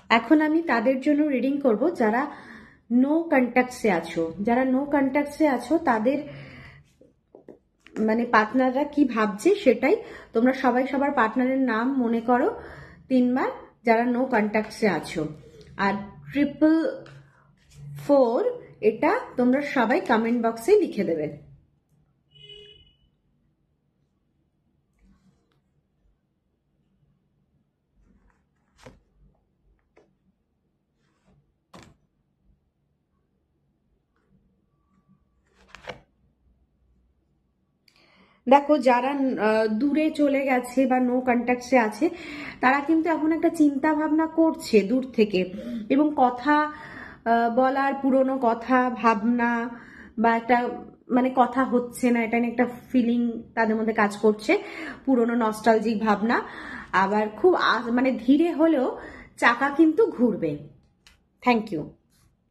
এখন আমি তাদের জন্য রিডিং করব যারা নো কন্ট্যাক্টসে আছো। যারা নো কন্ট্যাক্টসে আছো তাদের মানে পার্টনাররা কি ভাবছে সেটাই। তোমরা সবাই সবার পার্টনারের নাম মনে করো 3 বার, যারা নো কন্ট্যাক্টসে আছো। আর 444 এটা তোমরা সবাই কমেন্ট বক্সে লিখে দেবে। দেখো, যারা দূরে চলে গেছে বা নো কন্ট্যাক্টসে আছে তারা কিন্তু এখন একটা চিন্তা ভাবনা করছে দূর থেকে, এবং কথা বলার পুরনো কথা ভাবনা বা একটা মানে কথা হচ্ছে না, এটা নিয়ে একটা ফিলিং তাদের মধ্যে কাজ করছে, পুরনো নস্টালজিক ভাবনা। আবার খুব মানে ধীরে হলেও চাকা কিন্তু ঘুরবে। Thank you.